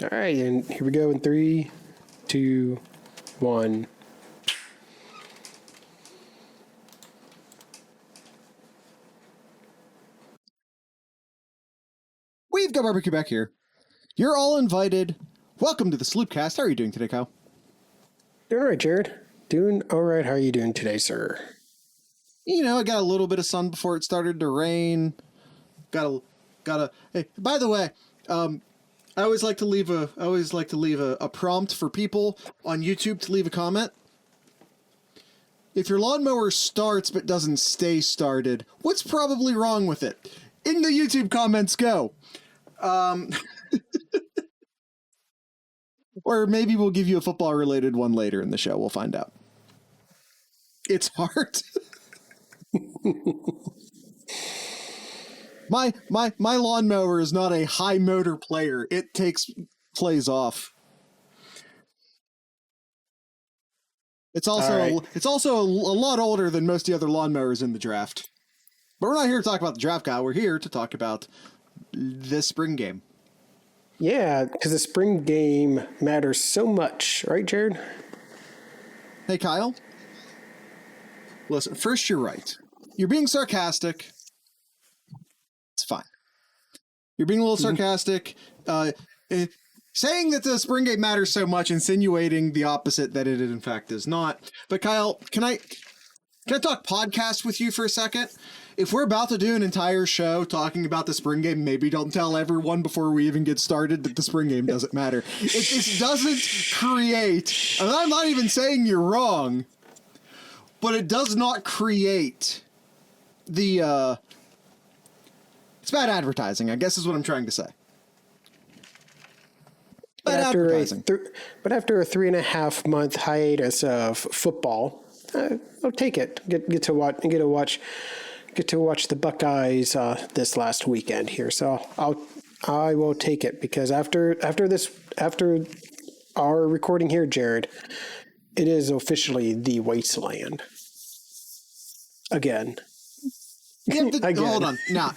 All right, and here we go in 3, 2, 1. We've got barbecue back here. You're all invited. Welcome to the SloopCast. How are you doing today, Kyle? Doing all right, Jared. Doing all right. How are you doing today, sir? You know, I got a little bit of sun before it started to rain. Got a. Hey, by the way, I always like to leave a prompt for people on YouTube to leave a comment. If your lawnmower starts but doesn't stay started, what's probably wrong with it? In the YouTube comments, go. Or maybe we'll give you a football-related one later in the show. We'll find out. It's hard. My lawnmower is not a high motor player. It takes plays off. It's also a lot older than most of the other lawnmowers in the draft. But we're not here to talk about the draft, Kyle. We're here to talk about the spring game. Yeah, because the spring game matters so much, right, Jared? Hey, Kyle. Listen, first, you're right. You're being sarcastic. It's fine. You're being a little sarcastic. Saying that the spring game matters so much, insinuating the opposite, that it in fact does not. But Kyle, can I talk podcast with you for a second? If we're about to do an entire show talking about the spring game, maybe don't tell everyone before we even get started that the spring game doesn't matter. It doesn't create, and I'm not even saying you're wrong, but it does not create the, it's bad advertising, I guess is what I'm trying to say. But after a 3.5 month hiatus of football, I'll take it. Get to watch the Buckeyes this last weekend here. So I will take it, because after our recording here, Jared, it is officially the wasteland again. Again. Hold on. No.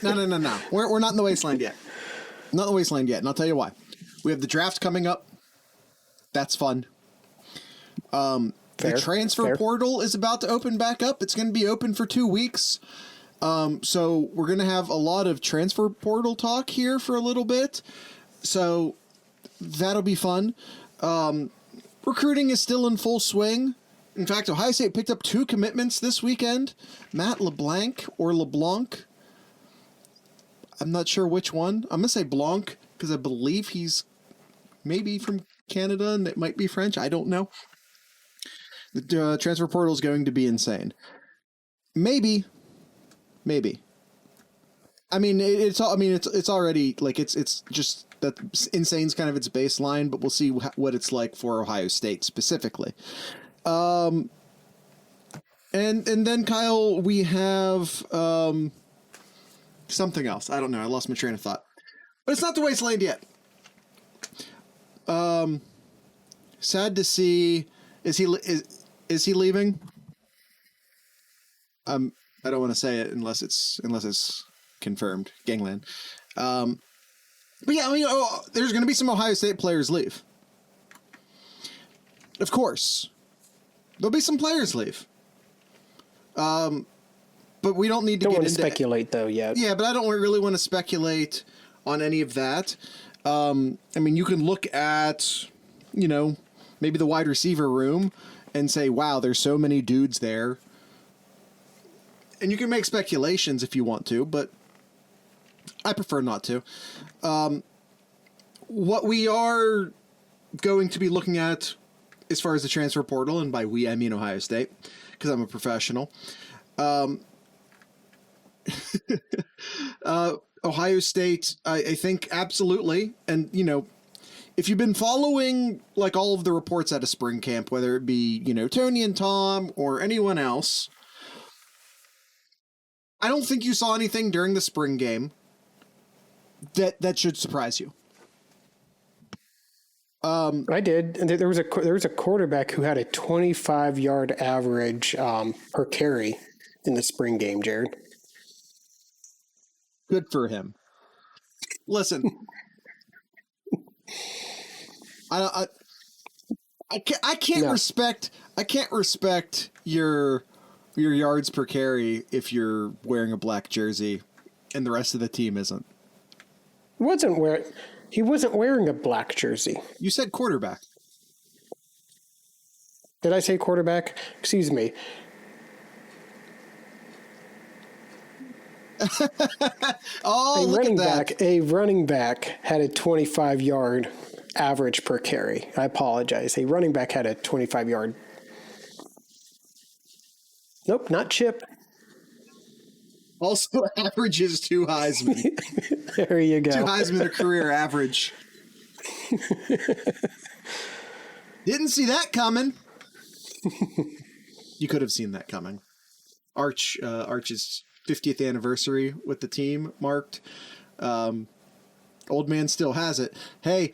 We're not in the wasteland yet. Not in the wasteland yet, and I'll tell you why. We have the draft coming up. That's fun. The transfer portal is about to open back up. It's going to be open for 2 weeks. So we're going to have a lot of transfer portal talk here for a little bit. So that'll be fun. Recruiting is still in full swing. In fact, Ohio State picked up 2 commitments this weekend. Matt LeBlanc. I'm not sure which one. I'm going to say Blanc because I believe he's maybe from Canada and it might be French. I don't know. The transfer portal is going to be insane. Maybe. I mean, it's already like it's just that insane's kind of its baseline, but we'll see what it's like for Ohio State specifically. And then Kyle, we have something else. I don't know. I lost my train of thought, but it's not the wasteland yet. Sad to see. Is he leaving? I don't want to say it unless it's confirmed. Gangland. But yeah, I mean, there's going to be some Ohio State players leave. Of course, there'll be some players leave. But we don't need to get into speculate though yet. Yeah, but I don't really want to speculate on any of that. I mean, you can look at, maybe the wide receiver room and say, wow, there's so many dudes there. And you can make speculations if you want to, but I prefer not to. What we are going to be looking at as far as the transfer portal, and by we, I mean Ohio State, because I'm a professional. Ohio State, I think absolutely. And, if you've been following like all of the reports out of spring camp, whether it be, Tony and Tom or anyone else, I don't think you saw anything during the spring game that should surprise you. I did. And there was a quarterback who had a 25-yard average per carry in the spring game, Jared. Good for him. Listen, I can't respect your yards per carry if you're wearing a black jersey and the rest of the team isn't. He wasn't wearing a black jersey. You said quarterback. Did I say quarterback? Excuse me. A running back had a 25-yard average per carry. I apologize. A running back had a 25-yard. Nope, not Chip. Also averages 2 Heisman. There you go. 2 Heisman a career average. Didn't see that coming. You could have seen that coming. Arch's 50th anniversary with the team marked. Old man still has it. Hey,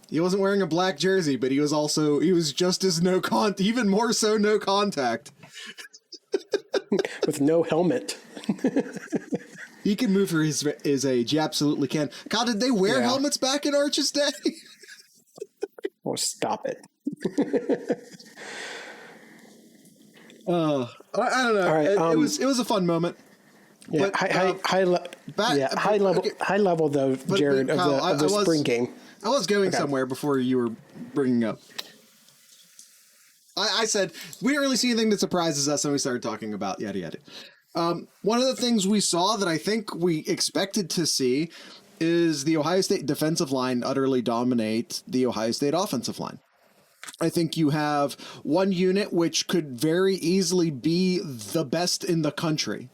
he wasn't wearing a black jersey, but he was just as even more so no contact. With no helmet. He can move for his age. He absolutely can. God, did they wear helmets back in Arch's day? Oh, stop it. I don't know. Right, it was a fun moment. Yeah, but, high level though, Jared, of the spring game. I was going somewhere before you were bringing up. I said we didn't really see anything that surprises us, and we started talking about yada yada. One of the things we saw that I think we expected to see is the Ohio State defensive line utterly dominate the Ohio State offensive line. I think you have one unit which could very easily be the best in the country.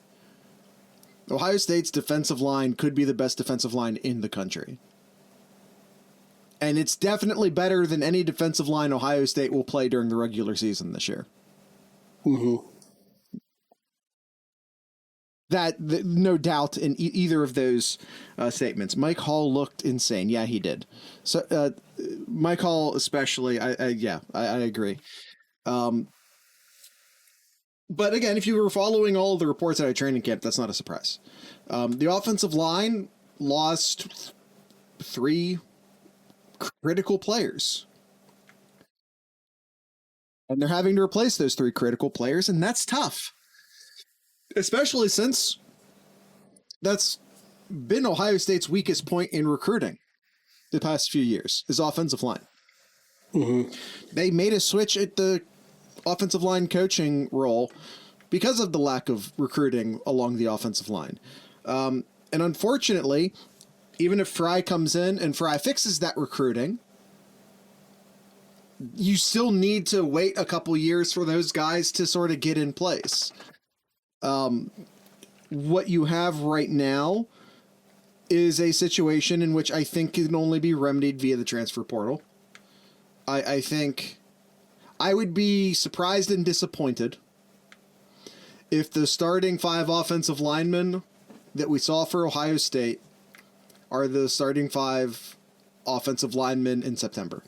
Ohio State's defensive line could be the best defensive line in the country. And it's definitely better than any defensive line Ohio State will play during the regular season this year. Mm-hmm. That no doubt in either of those statements. Mike Hall looked insane. Yeah, he did. So Mike Hall especially, I agree. But again, if you were following all of the reports out of training camp, that's not a surprise. The offensive line lost 3 critical players. And they're having to replace those 3 critical players, and that's tough. Especially since that's been Ohio State's weakest point in recruiting the past few years, is offensive line. Mm-hmm. They made a switch at the offensive line coaching role because of the lack of recruiting along the offensive line. And unfortunately, even if Fry comes in and Fry fixes that recruiting, you still need to wait a couple years for those guys to sort of get in place. What you have right now is a situation in which I think can only be remedied via the transfer portal. I think I would be surprised and disappointed if the starting 5 offensive linemen that we saw for Ohio State are the starting 5 offensive linemen in September.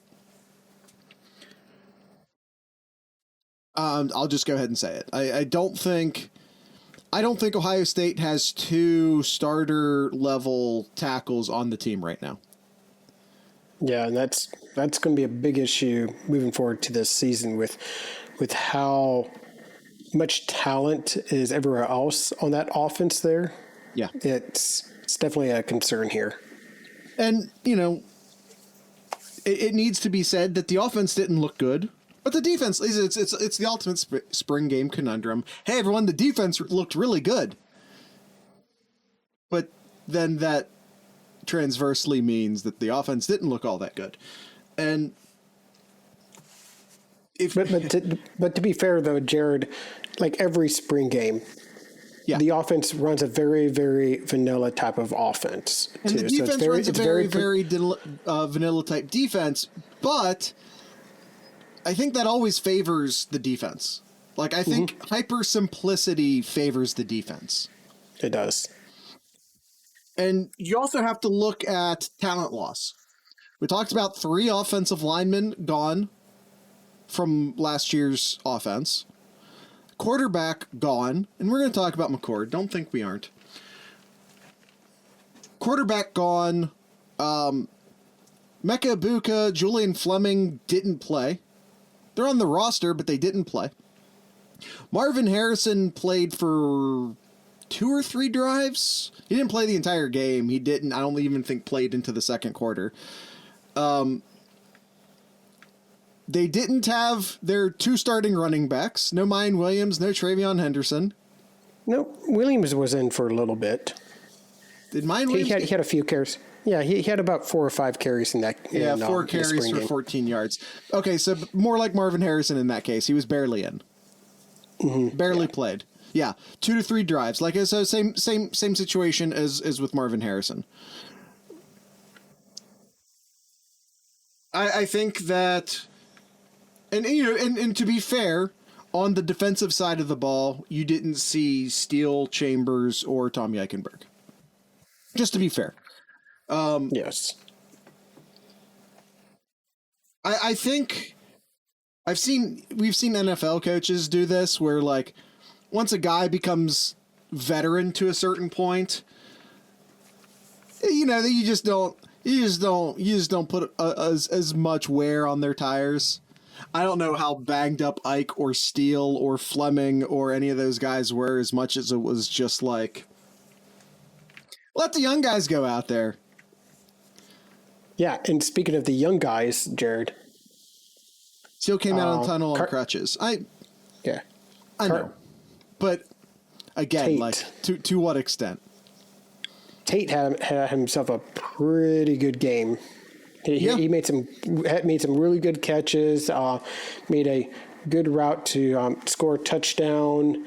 I'll just go ahead and say it. I don't think Ohio State has 2 starter level tackles on the team right now. Yeah, and that's going to be a big issue moving forward to this season with how much talent is everywhere else on that offense there. Yeah. It's definitely a concern here. And, it needs to be said that the offense didn't look good. But the defense, it's the ultimate spring game conundrum. Hey, everyone, the defense looked really good. But then that transversely means that the offense didn't look all that good. And but to be fair, though, Jared, like every spring game, the offense runs a very, very vanilla type of offense. And the defense runs a very, very vanilla type defense, but I think that always favors the defense. Like, I think hyper simplicity favors the defense. It does. And you also have to look at talent loss. We talked about 3 offensive linemen gone from last year's offense. Quarterback gone. And we're going to talk about McCord. Don't think we aren't. Quarterback gone. Mecca Ibuka, Julian Fleming didn't play. They're on the roster, but they didn't play. Marvin Harrison played for 2 or 3 drives. He didn't play the entire game. I don't even think played into the second quarter. They didn't have their 2 starting running backs. No Mayan Williams, no Travion Henderson. No, Williams was in for a little bit. Did Mayan Williams? He had a few carries. Yeah, he had about 4 or 5 carries in that. Yeah, 4 carries for 14 yards. Okay, so more like Marvin Harrison in that case. He was barely in. Mm-hmm. Barely played. Yeah, 2 to 3 drives. Like I said, same situation as with Marvin Harrison. I think that, and to be fair, on the defensive side of the ball, you didn't see Steele, Chambers, or Tom Eichenberg. Just to be fair. Yes. I think we've seen NFL coaches do this where, like, once a guy becomes veteran to a certain point, you just don't put as much wear on their tires. I don't know how banged up Ike or Steele or Fleming or any of those guys were, as much as it was just like, let the young guys go out there. Yeah, and speaking of the young guys, Jared. Steele came out of the tunnel on crutches. I know. But again, Tate. like, to what extent? Tate had himself a pretty good game. He made some really good catches. Made a good route to score a touchdown.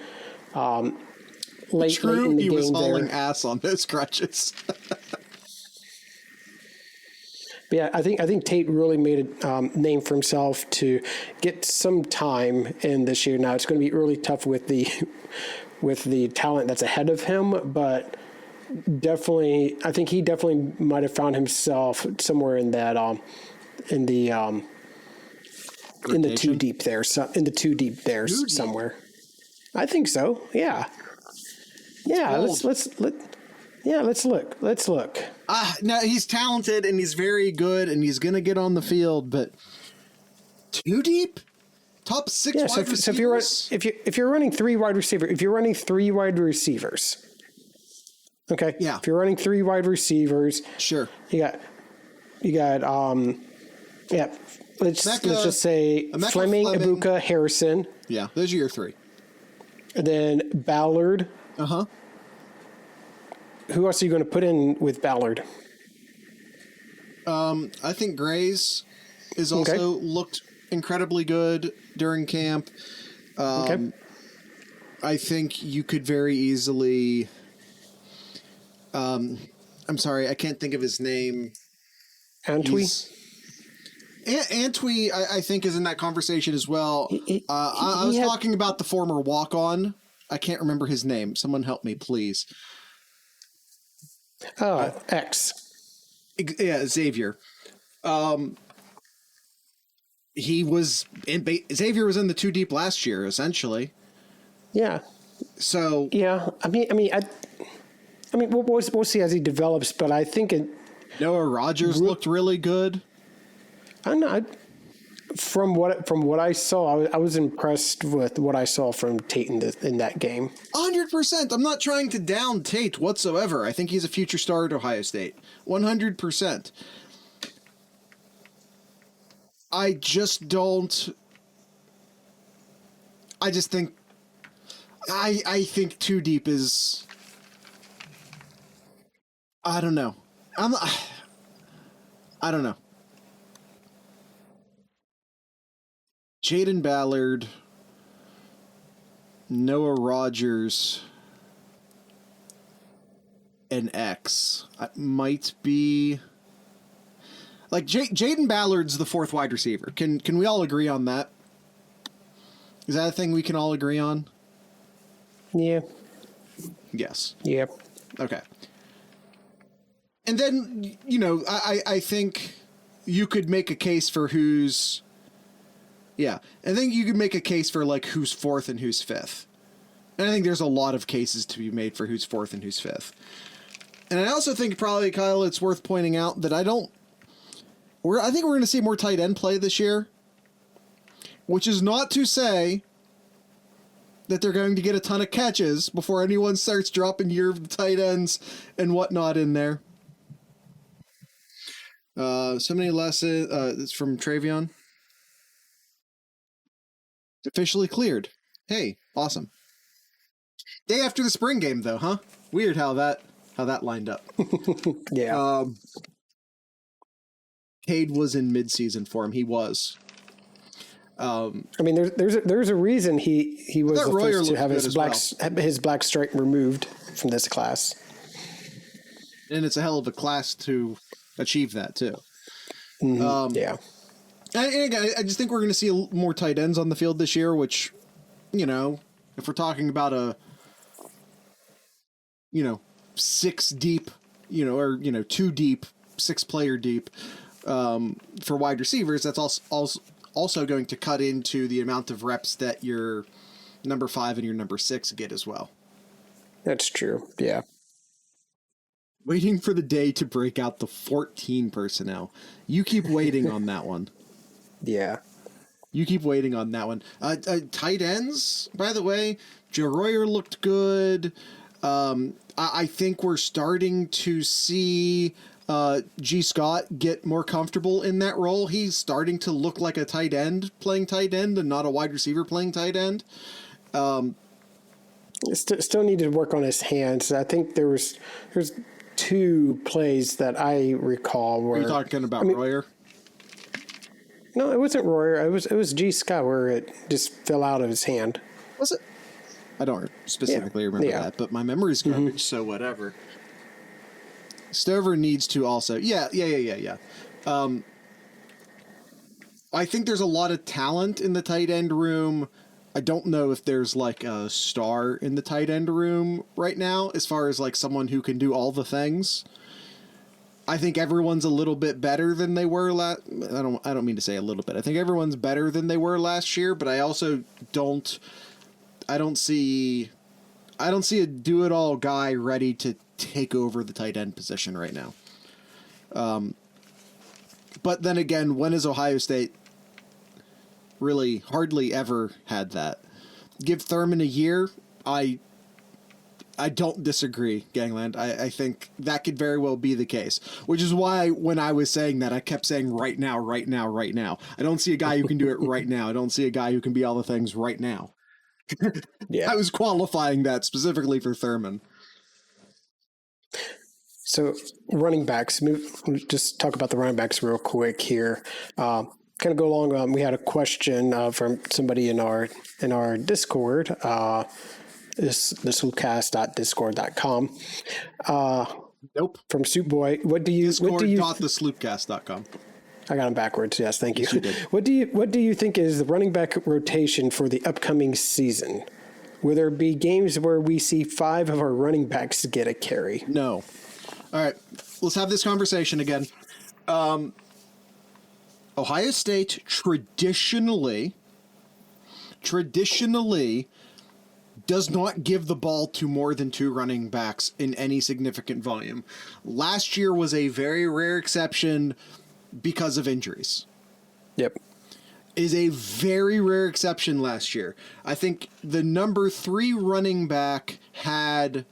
Late in the game, he was hauling ass on those crutches. Yeah, I think Tate really made a name for himself to get some time in this year. Now it's going to be really tough with the talent that's ahead of him, but definitely, I think he definitely might have found himself somewhere in that in the 2 deep there, somewhere. I think so. Yeah. Yeah. Let's look. No, he's talented and he's very good and he's gonna get on the field, but 2 deep, top 6 wide receivers. So if you're running 3 wide receivers, okay. Yeah. If you're running 3 wide receivers, sure. You got. Let's just say Fleming, Ibuka, Harrison. Yeah, those are your 3. And then Ballard. Uh-huh. Who else are you going to put in with Ballard? I think Grays is also looked incredibly good during camp. I think you could very easily. I'm sorry, I can't think of his name. Antwi? Antwi, I think, is in that conversation as well. I was talking about the former walk-on. I can't remember his name. Someone help me, please. X. Yeah, Xavier. Xavier was in the 2 deep last year, essentially. Yeah. So yeah, I mean, we'll see as he develops, but I think Noah Rogers looked really good. I don't know. From what I saw, I was impressed with what I saw from Tate in that game. 100%. I'm not trying to down Tate whatsoever. I think he's a future star at Ohio State. 100%. I just think 2 deep is, I don't know. I don't know. Jaden Ballard, Noah Rogers, and X might be like Jaden Ballard's the 4th wide receiver. Can we all agree on that? Is that a thing we can all agree on? Yeah. Yes. Yep. Okay. And then, I think you could make a case for who's. Yeah, I think you could make a case for, like, who's 4th and who's 5th. And I think there's a lot of cases to be made for who's 4th and who's 5th. And I also think probably, Kyle, it's worth pointing out that I don't I think we're going to see more tight end play this year, which is not to say that they're going to get a ton of catches before anyone starts dropping your tight ends and whatnot in there. So many lessons. It's from Travion. Officially cleared. Hey, awesome. Day after the spring game, though, huh? Weird how that lined up. Yeah. Cade was in midseason form. He was. I mean, there's a reason he was the first to have his black stripe removed from this class. And it's a hell of a class to achieve that too. Yeah. I just think we're going to see more tight ends on the field this year, which, if we're talking about six deep, or 2 deep, 6 player deep, for wide receivers, that's also going to cut into the amount of reps that your number 5 and your number 6 get as well. That's true. Yeah. Waiting for the day to break out the 14 personnel. You keep waiting on that one. Yeah. You keep waiting on that one. Tight ends, by the way, Joe Royer looked good. I think we're starting to see G. Scott get more comfortable in that role. He's starting to look like a tight end playing tight end and not a wide receiver playing tight end. Still needed to work on his hands. I think there's 2 plays that I recall where... Are you talking about Royer? No, it wasn't Royer. It was G. Scott where it just fell out of his hand. Was it? I don't specifically remember that, but my memory's garbage, so whatever. Stover needs to also... Yeah. I think there's a lot of talent in the tight end room. I don't know if there's like a star in the tight end room right now, as far as like someone who can do all the things. I think everyone's a little bit better than they were last. I don't mean to say a little bit. I think everyone's better than they were last year, but I also don't. I don't see a do-it-all guy ready to take over the tight end position right now. But then again, when has Ohio State really hardly ever had that? Give Thurman a year. I don't disagree, Gangland. I think that could very well be the case, which is why when I was saying that, I kept saying right now. I don't see a guy who can do it right now. I don't see a guy who can be all the things right now. Yeah. I was qualifying that specifically for Thurman. So running backs, just talk about the running backs real quick here. Kind of go along. We had a question from somebody in our Discord. Is the sloopcast.discord.com. Nope. From Soup Boy. Discord.thesloopcast.com. I got them backwards. Yes, thank you. Yes, you did. What do you think is the running back rotation for the upcoming season? Will there be games where we see 5 of our running backs get a carry? No. All right, let's have this conversation again. Ohio State traditionally does not give the ball to more than 2 running backs in any significant volume. Last year was a very rare exception because of injuries. Yep. Is a very rare exception last year. I think the number 3 running back had...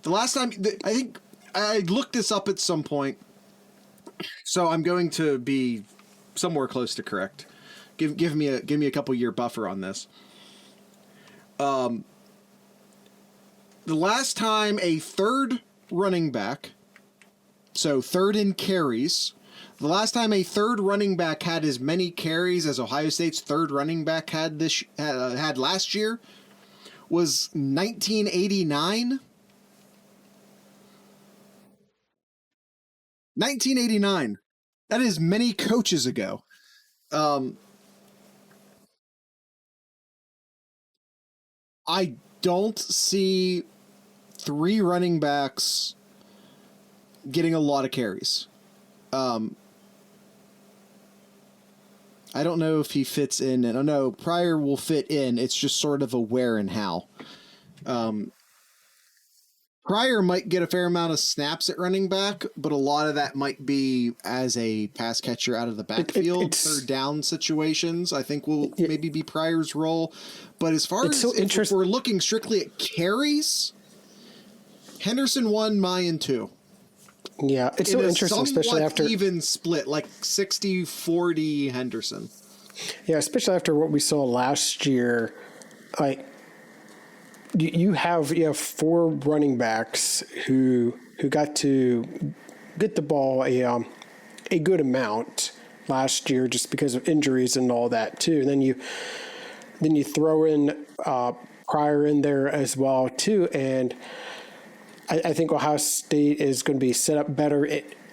The last time... I think I looked this up at some point, so I'm going to be somewhere close to correct. Give me a couple year buffer on this. The last time a 3rd running back, so 3rd in carries, the last time a 3rd running back had as many carries as Ohio State's 3rd running back had last year was 1989. 1989. That is many coaches ago. I don't see 3 running backs getting a lot of carries. I don't know if he fits in. I don't know. Pryor will fit in. It's just sort of a where and how. Pryor might get a fair amount of snaps at running back, but a lot of that might be as a pass catcher out of the backfield, third down situations. I think will maybe be Pryor's role. But as far as if we're looking strictly at carries, Henderson 1, Mayan 2. Yeah, it's so interesting, especially after even split, like 60-40 Henderson. Yeah, especially after what we saw last year. Like you have 4 running backs who got to get the ball a good amount last year just because of injuries and all that too. And then you throw in Pryor in there as well too, and I think Ohio State is going to be set up better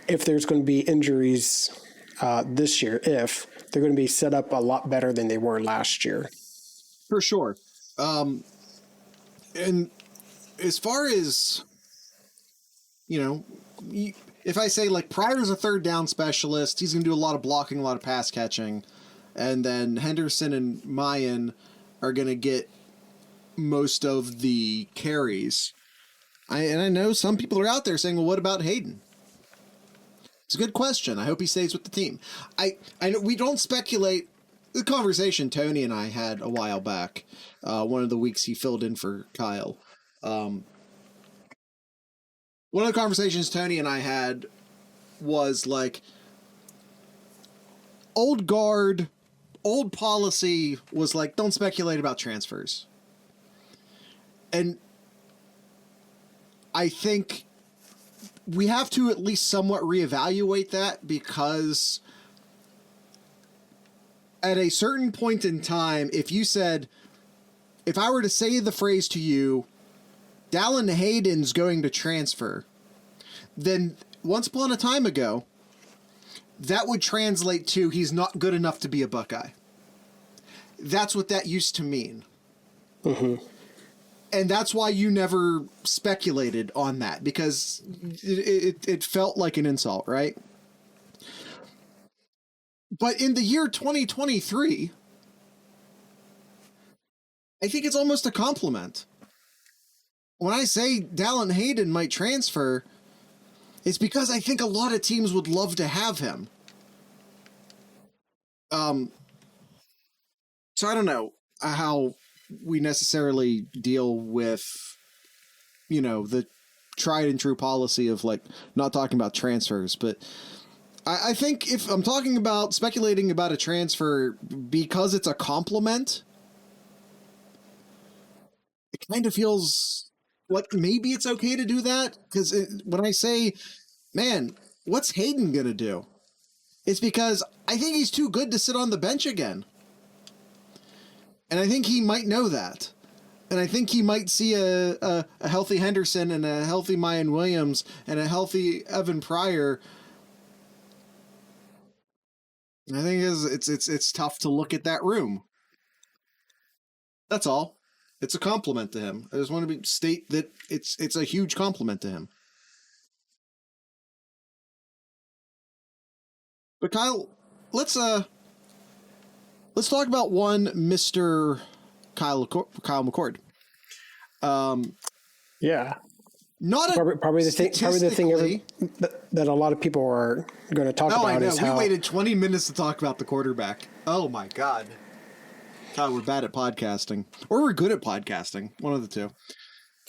if there's going to be injuries this year. If they're going to be set up a lot better than they were last year, for sure. And as far as, if I say like Pryor's a third down specialist, he's going to do a lot of blocking, a lot of pass catching. And then Henderson and Mayan are going to get most of the carries. I know some people are out there saying, well, what about Hayden? It's a good question. I hope he stays with the team. I know we don't speculate. The conversation Tony and I had a while back, one of the weeks he filled in for Kyle. One of the conversations Tony and I had was like, old policy was like, don't speculate about transfers. And I think we have to at least somewhat reevaluate that, because at a certain point in time, if I were to say the phrase to you, Dallin Hayden's going to transfer, then once upon a time ago, that would translate to he's not good enough to be a Buckeye. That's what that used to mean. Mm-hmm. And that's why you never speculated on that, because it felt like an insult, right? But in the year 2023, I think it's almost a compliment. When I say Dallin Hayden might transfer, it's because I think a lot of teams would love to have him. So I don't know how we necessarily deal with, the tried and true policy of like not talking about transfers, but I think if I'm talking about speculating about a transfer because it's a compliment, it kind of feels like maybe it's okay to do that. Because when I say, man, what's Hayden going to do? It's because I think he's too good to sit on the bench again. And I think he might know that. And I think he might see a healthy Henderson and a healthy Mayan Williams and a healthy Evan Pryor. I think it's tough to look at that room. That's all. It's a compliment to him. I just want to state that it's a huge compliment to him. But Kyle, let's talk about one Mr. Kyle McCord. Yeah. Not probably the thing that a lot of people are going to talk about. I know. Is we how waited 20 minutes to talk about the quarterback. Oh my God. God, we're bad at podcasting, or we're good at podcasting. One of the two.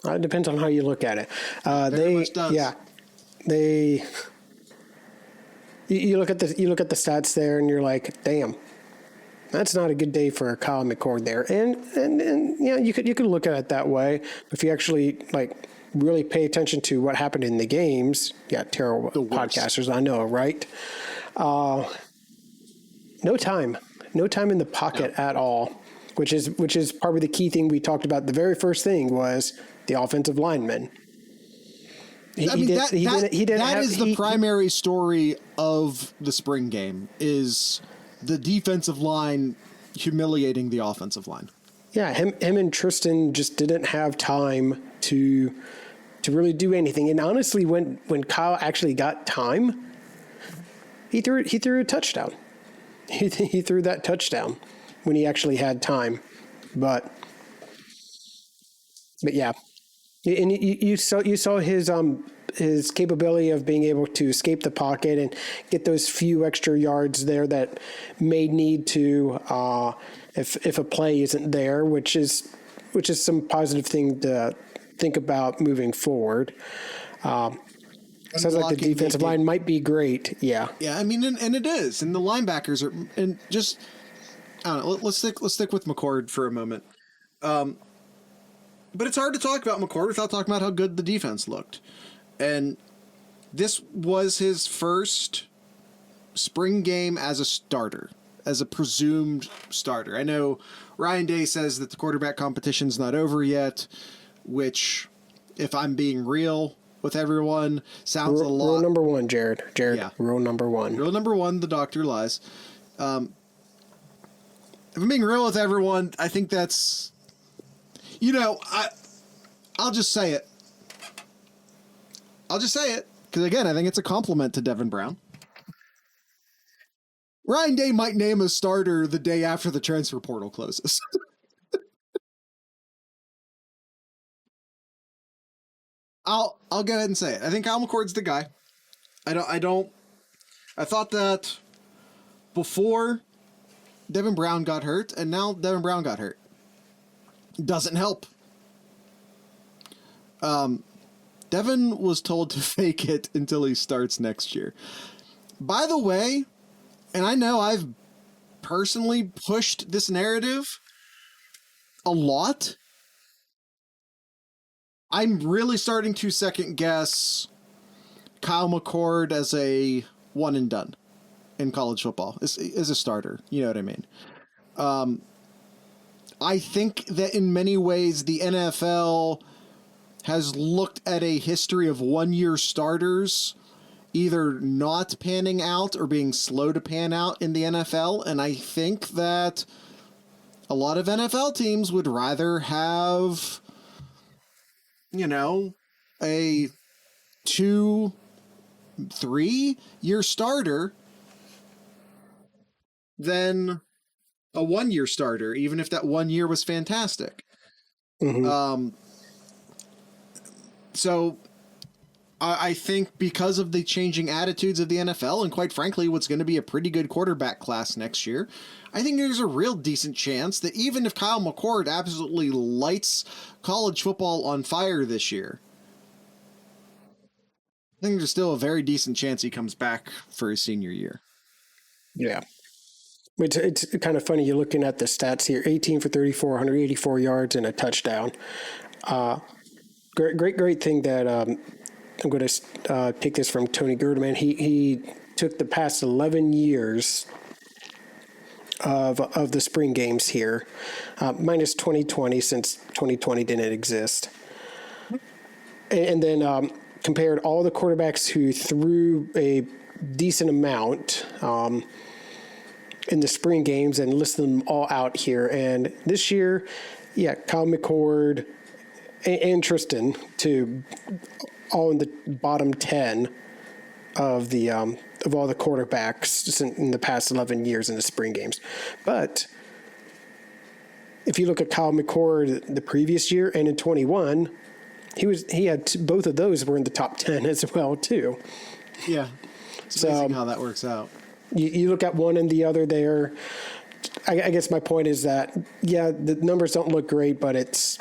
It depends on how you look at it. Much does. Yeah, you look at the stats there, and you're like, damn. That's not a good day for Kyle McCord there, and you could look at it that way. If you actually really pay attention to what happened in the games, terrible podcasters, I know, right? No time in the pocket at all, which is probably the key thing we talked about. The very first thing was the offensive lineman. That is the primary story of the spring game, is the defensive line humiliating the offensive line. Yeah, him and Tristan just didn't have time to really do anything. And honestly, when Kyle actually got time, he threw a touchdown. He threw that touchdown when he actually had time. But yeah, And you saw his capability of being able to escape the pocket and get those few extra yards there that may need to if a play isn't there, which is some positive thing to think about moving forward. Sounds like the defensive line might be great. Yeah. Yeah, I mean, and it is, and the linebackers are, and just I don't know. Let's stick with McCord for a moment. But it's hard to talk about McCord without talking about how good the defense looked. And this was his first spring game as a starter, as a presumed starter. I know Ryan Day says that the quarterback competition's not over yet, which, if I'm being real with everyone, sounds a lot. Rule number one, Jared. Yeah. Rule number one. Rule number one, the doctor lies. If I'm being real with everyone, I think that's, I'll just say it. Because, again, I think it's a compliment to Devin Brown. Ryan Day might name a starter the day after the transfer portal closes. I'll go ahead and say it. I think Kyle McCord's the guy. I thought that before Devin Brown got hurt, and now Devin Brown got hurt. Doesn't help. Devin was told to fake it until he starts next year. By the way, and I know I've personally pushed this narrative a lot, I'm really starting to second guess Kyle McCord as a one and done in college football, as a starter. You know what I mean? I think that in many ways the NFL has looked at a history of one-year starters either not panning out or being slow to pan out in the NFL, and I think that a lot of NFL teams would rather have, a 2-3 year starter than a 1 year starter, even if that 1 year was fantastic. Mm-hmm. So I think because of the changing attitudes of the NFL, and quite frankly, what's going to be a pretty good quarterback class next year, I think there's a real decent chance that even if Kyle McCord absolutely lights college football on fire this year, I think there's still a very decent chance he comes back for his senior year. Yeah. It's kind of funny. You're looking at the stats here: 18 for 34, 184 yards and a touchdown. Great thing that I'm going to pick this from Tony Gerdeman. He took the past 11 years of the spring games here, minus 2020 since 2020 didn't exist, and then compared all the quarterbacks who threw a decent amount in the spring games and listed them all out here. And this year, Kyle McCord and Tristan to all in the bottom 10 of the of all the quarterbacks in the past 11 years in the spring games. But if you look at Kyle McCord the previous year and in 21, he had both of those were in the top 10 as well too. Yeah, it's amazing how that works out. You look at one and the other there. I guess my point is that the numbers don't look great, but it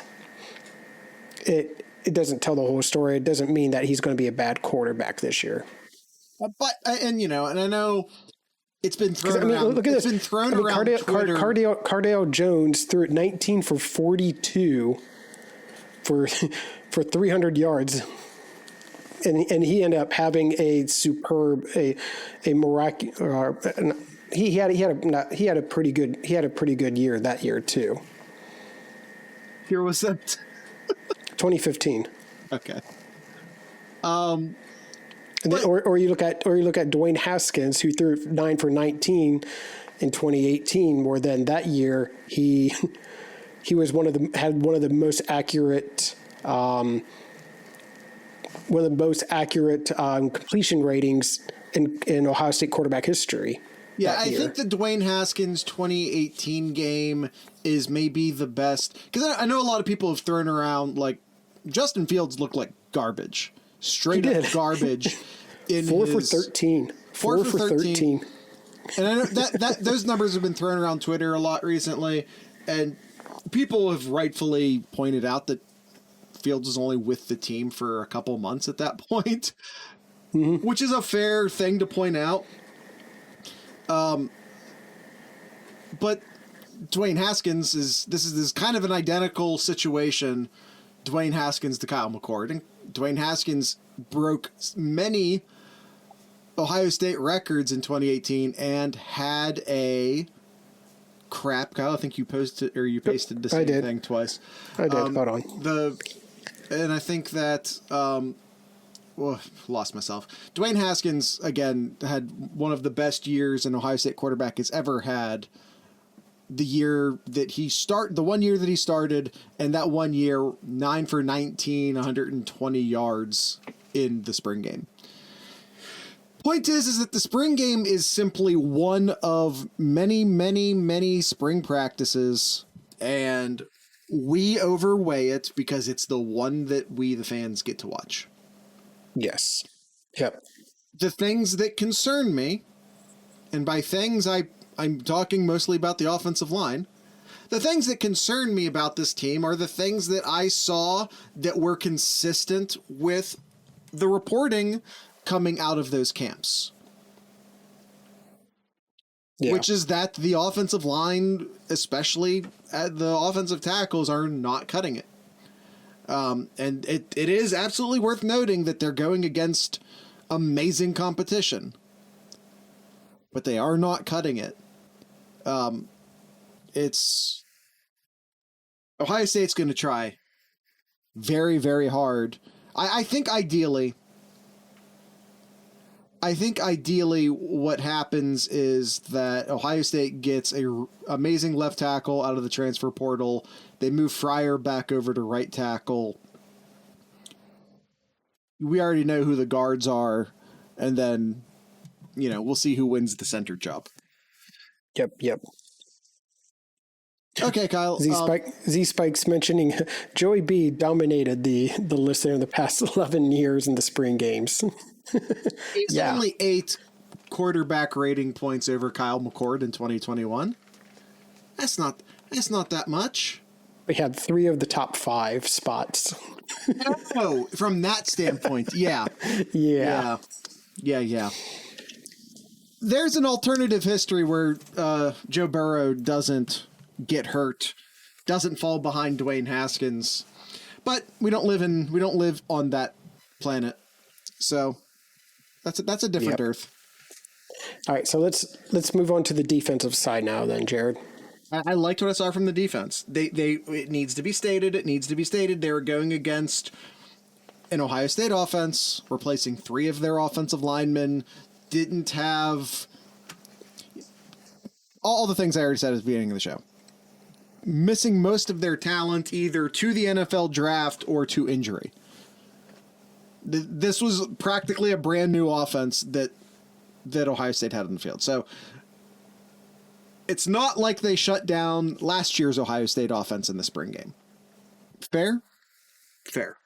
doesn't tell the whole story. It doesn't mean that he's going to be a bad quarterback this year. But and I know it's been thrown around. Look at this. Been thrown around. Cardale Jones threw it 19 for 42 for 300 yards. And he ended up having a superb, a miraculous. He had a pretty good year that year too. Here was that 2015. Okay. And then, or you look at Dwayne Haskins, who threw 9 for 19 in 2018. More than that year, he was one of the most accurate. One of the most accurate completion ratings in Ohio State quarterback history. Yeah, I think the Dwayne Haskins 2018 game is maybe the best. Because I know a lot of people have thrown around, like, Justin Fields looked like garbage, straight up garbage. In 4 for 13. 4 for 13. And I know that those numbers have been thrown around Twitter a lot recently, and people have rightfully pointed out that Fields was only with the team for a couple months at that point, which is a fair thing to point out. But Dwayne Haskins this is kind of an identical situation. Dwayne Haskins to Kyle McCord, and Dwayne Haskins broke many Ohio State records in 2018 and had a crap. Kyle, I think you posted or you pasted the same thing twice. I did. Hold on. And I think that lost myself. Dwayne Haskins again had one of the best years an Ohio State quarterback has ever had. The 1 year that he started, and that 1 year, 9 for 19, 120 yards in the spring game. Point is that the spring game is simply one of many, many, many spring practices, and we overweigh it because it's the one that we, the fans, get to watch. Yes. Yep. The things that concern me, and by things I'm talking mostly about the offensive line. The things that concern me about this team are the things that I saw that were consistent with the reporting coming out of those camps. Yeah. Which is that the offensive line, especially the offensive tackles, are not cutting it. And it is absolutely worth noting that they're going against amazing competition. But they are not cutting it. It's Ohio State's going to try very, very hard. I think ideally what happens is that Ohio State gets a amazing left tackle out of the transfer portal. They move Fryer back over to right tackle. We already know who the guards are, and then, we'll see who wins the center job. Yep. Okay, Kyle. Z-Spike's mentioning Joey B dominated the list there in the past 11 years in the spring games. He's only 8 quarterback rating points over Kyle McCord in 2021. That's not that much. We had 3 of the top 5 spots. Oh, from that standpoint, yeah. There's an alternative history where Joe Burrow doesn't get hurt, doesn't fall behind Dwayne Haskins, but we don't live on that planet, so that's a different Earth. All right, so let's move on to the defensive side now, then, Jared. I liked what I saw from the defense. It needs to be stated. They were going against an Ohio State offense, replacing 3 of their offensive linemen. Didn't have all the things I already said at the beginning of the show. Missing most of their talent either to the NFL draft or to injury. This was practically a brand new offense that Ohio State had on the field. So it's not like they shut down last year's Ohio State offense in the spring game. Fair? Fair.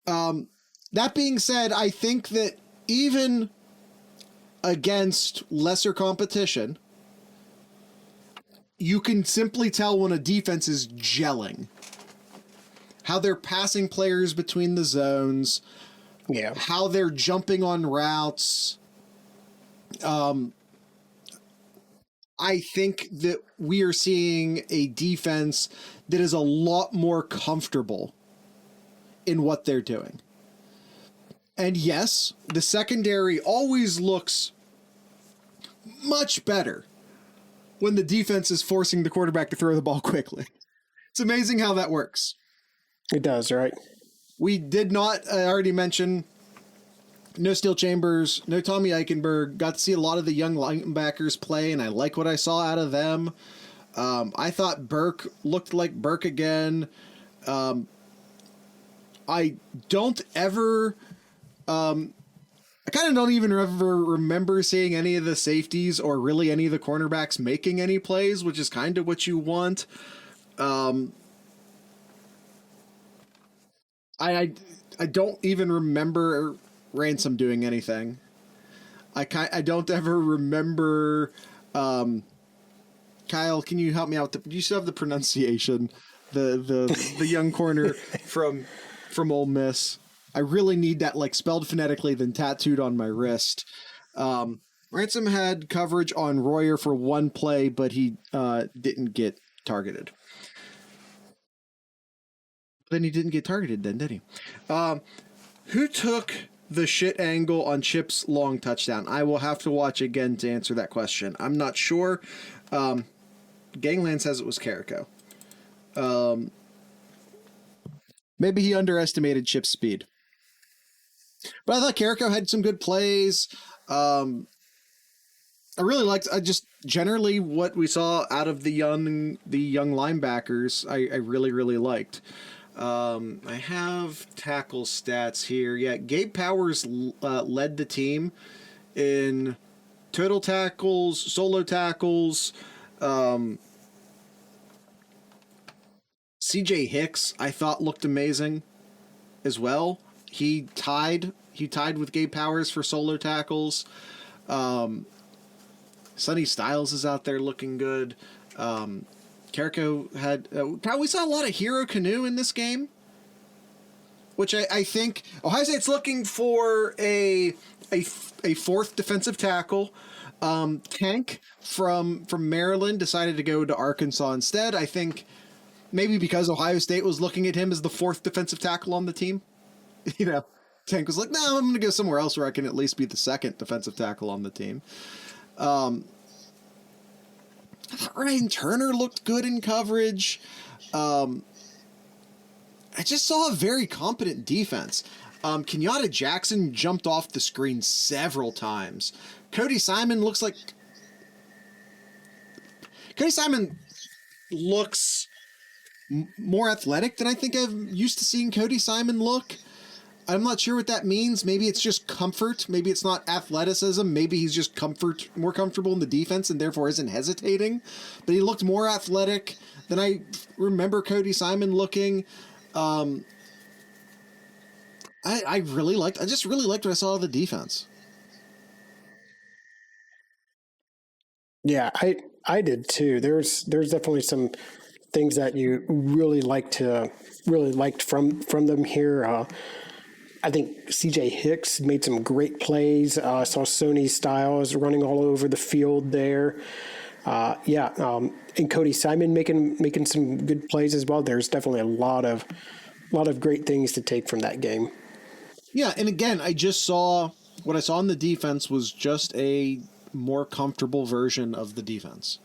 That being said, I think that even against lesser competition, you can simply tell when a defense is gelling. How they're passing players between the zones. Yeah. How they're jumping on routes. I think that we are seeing a defense that is a lot more comfortable in what they're doing. And yes, the secondary always looks much better when the defense is forcing the quarterback to throw the ball quickly. It's amazing how that works. It does, right? We did not, I already mentioned, no Steel Chambers, no Tommy Eichenberg. Got to see a lot of the young linebackers play, and I like what I saw out of them. I thought Burke looked like Burke again. I don't ever... I kind of don't even ever remember seeing any of the safeties or really any of the cornerbacks making any plays, which is kind of what you want. I don't even remember Ransom doing anything. I don't ever remember. Kyle, can you help me out? Do you still have the pronunciation? The young corner from Ole Miss. I really need that like spelled phonetically, then tattooed on my wrist. Ransom had coverage on Royer for one play, but he didn't get targeted. Then he didn't get targeted, then did he? Who took the shit angle on Chip's long touchdown? I will have to watch again to answer that question. I'm not sure. Gangland says it was Carrico. Maybe he underestimated Chip's speed. But I thought Carrico had some good plays. I really liked just generally what we saw out of the young linebackers. I really, really liked. I have tackle stats here. Yeah, Gabe Powers led the team in total tackles, solo tackles. CJ Hicks, I thought looked amazing as well. He tied with Gabe Powers for solo tackles. Sonny Styles is out there looking good. Carrico had we saw a lot of Hero Canoe in this game, which I think Ohio State's looking for a fourth defensive tackle. Tank from Maryland decided to go to Arkansas instead. I think maybe because Ohio State was looking at him as the fourth defensive tackle on the team. You know, Tank was like, no, I'm going to go somewhere else where I can at least be the second defensive tackle on the team. I thought Ryan Turner looked good in coverage. I just saw a very competent defense. Kenyatta Jackson jumped off the screen several times. Cody Simon looks more athletic than I think I'm used to seeing Cody Simon look. I'm not sure what that means. Maybe it's just comfort. Maybe it's not athleticism. Maybe he's just more comfortable in the defense and therefore isn't hesitating. But he looked more athletic than I remember Cody Simon looking. I just really liked what I saw of the defense. Yeah, I did too. There's definitely some things that you really liked from them here. I think CJ Hicks made some great plays. I saw Sonny Styles running all over the field there. And Cody Simon making some good plays as well. There's definitely a lot of great things to take from that game. Yeah, and again, I just saw what I saw in the defense was just a more comfortable version of the defense.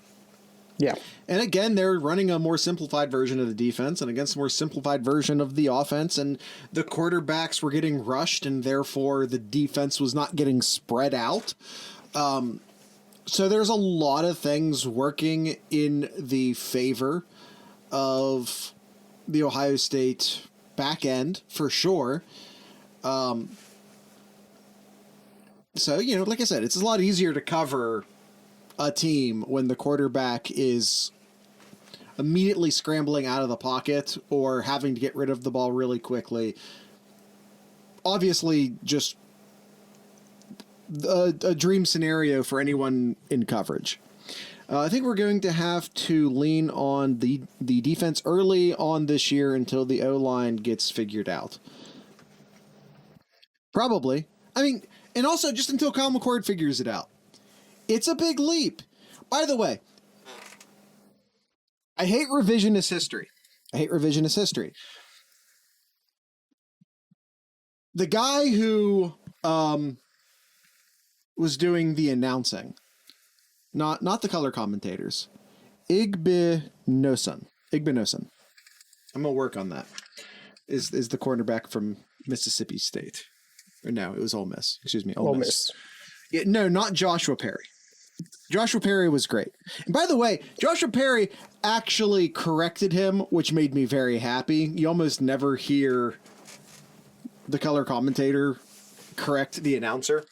Yeah. And again, they're running a more simplified version of the defense and against a more simplified version of the offense. And the quarterbacks were getting rushed and therefore the defense was not getting spread out. So there's a lot of things working in the favor of the Ohio State back end for sure. So, like I said, it's a lot easier to cover a team when the quarterback is immediately scrambling out of the pocket or having to get rid of the ball really quickly. Obviously, just a dream scenario for anyone in coverage. I think we're going to have to lean on the defense early on this year until the O-line gets figured out. Probably. I mean, and also just until Kyle McCord figures it out. It's a big leap. By the way, I hate revisionist history. The guy who was doing the announcing, not the color commentators, Igbinosun. I'm gonna work on that. Is the cornerback from Mississippi State? Or no, it was Ole Miss. Excuse me, Ole Miss. Yeah, no, not Joshua Perry. Joshua Perry was great. And by the way, Joshua Perry actually corrected him, which made me very happy. You almost never hear the color commentator correct the announcer.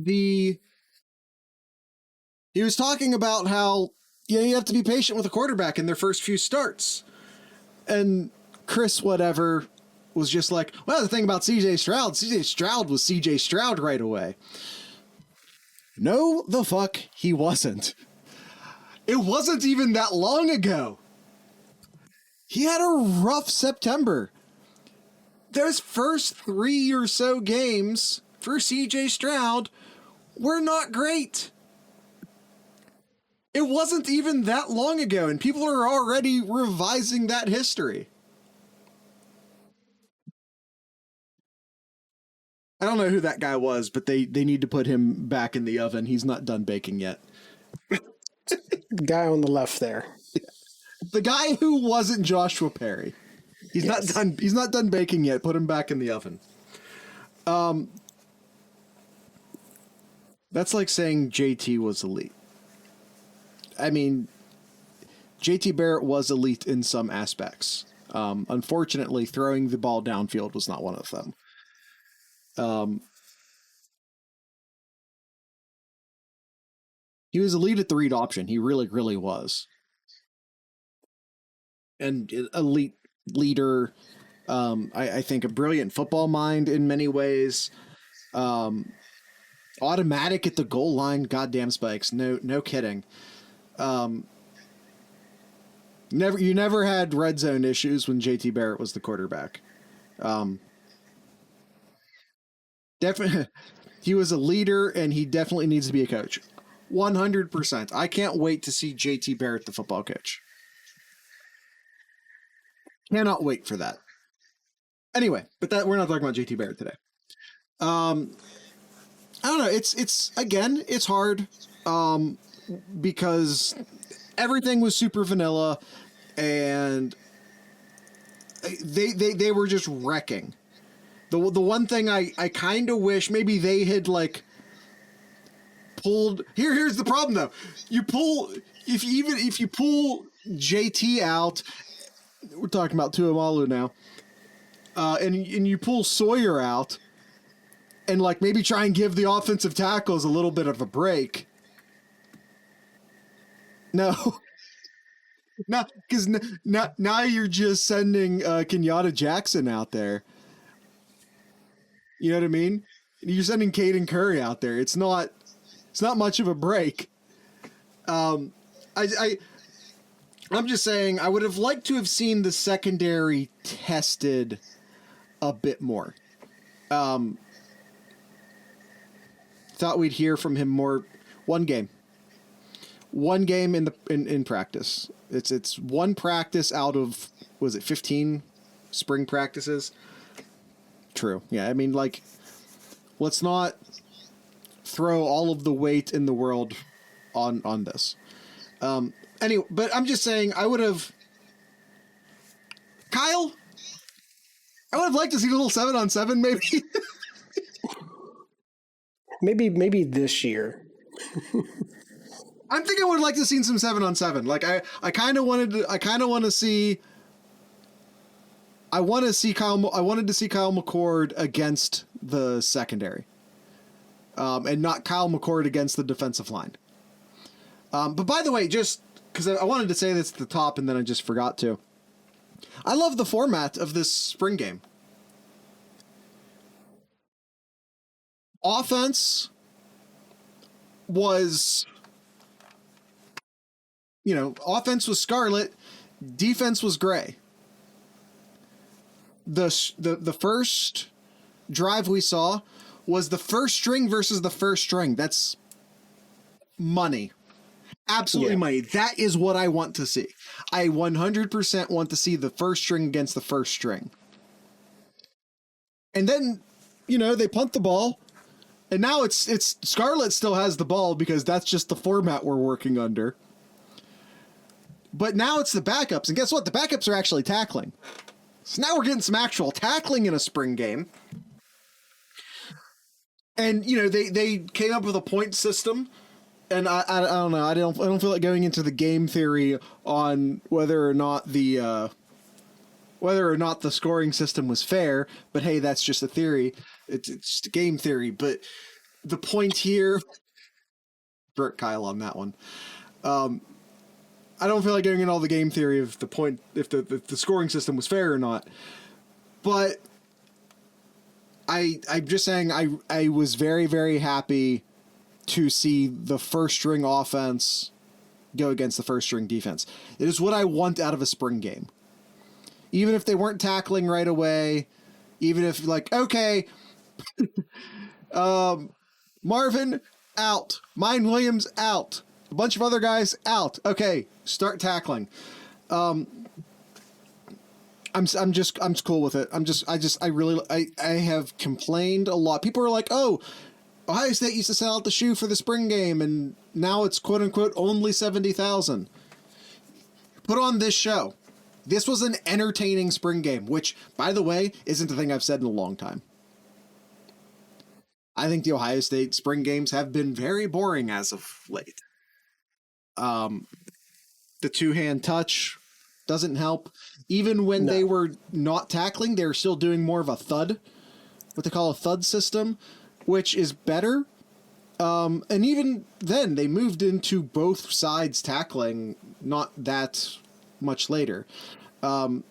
He was talking about how you have to be patient with a quarterback in their first few starts. And Chris, whatever, was just like, well, the thing about CJ Stroud was CJ Stroud right away. No, the fuck he wasn't. It wasn't even that long ago. He had a rough September. Those first 3 or so games for CJ Stroud were not great. It wasn't even that long ago, and people are already revising that history. I don't know who that guy was, but they need to put him back in the oven. He's not done baking yet. Guy on the left there. The guy who wasn't Joshua Perry. He's not done. He's not done baking yet. Put him back in the oven. That's like saying JT was elite. I mean, JT Barrett was elite in some aspects. Unfortunately, throwing the ball downfield was not one of them. He was elite at the read option. He really, really was. And elite leader. I think a brilliant football mind in many ways. Automatic at the goal line. Goddamn spikes. No kidding. You never had red zone issues when JT Barrett was the quarterback. Definitely, he was a leader, and he definitely needs to be a coach. 100%. I can't wait to see JT Barrett, the football coach. Cannot wait for that. Anyway, but we're not talking about JT Barrett today. I don't know. It's hard because everything was super vanilla, and they were just wrecking. The one thing I kind of wish maybe they had like pulled. Here's the problem though. If you pull JT out, we're talking about Tuamalu now, and you pull Sawyer out, and like maybe try and give the offensive tackles a little bit of a break. No. No, because now you're just sending Kenyatta Jackson out there. You know what I mean? You're sending Caden Curry out there. It's not much of a break. I'm just saying I would have liked to have seen the secondary tested a bit more. Thought we'd hear from him more. One game in practice. It's one practice out of, was it 15 spring practices? True. Yeah. I mean, like, let's not throw all of the weight in the world on this. Anyway, but I'm just saying I would have liked to see a little 7-on-7 maybe. maybe this year. I'm thinking I would like to see some 7-on-7. Like I wanted to see Kyle McCord against the secondary. And not Kyle McCord against the defensive line. But by the way, just because I wanted to say this at the top and then I just forgot to. I love the format of this spring game. Offense was scarlet, defense was gray. The first drive we saw was the first string versus the first string. That's money. Absolutely money. That is what I want to see. I 100% want to see the first string against the first string. And then, they punt the ball. And now it's Scarlet still has the ball because that's just the format we're working under. But now it's the backups. And guess what? The backups are actually tackling. So now we're getting some actual tackling in a spring game. And, they came up with a point system. And I don't know. I don't feel like going into the game theory on whether or not the scoring system was fair. But hey, that's just a theory. It's just a game theory. But the point here, Bert Kyle on that one. I don't feel like getting in all the game theory of the point if the scoring system was fair or not. But I'm just saying I was very, very happy to see the first string offense go against the first string defense. It is what I want out of a spring game. Even if they weren't tackling right away, even if like, okay, Marvin out, Mine Williams out, a bunch of other guys out. Okay, start tackling. I'm cool with it. I have complained a lot. People are like, oh, Ohio State used to sell out the shoe for the spring game, and now it's quote unquote only 70,000. Put on this show. This was an entertaining spring game, which, by the way, isn't a thing I've said in a long time. I think the Ohio State spring games have been very boring as of late. The two-hand touch doesn't help. Even when they were not tackling, they were still doing more of a thud, what they call a thud system, which is better. And even then, they moved into both sides tackling not that much later. I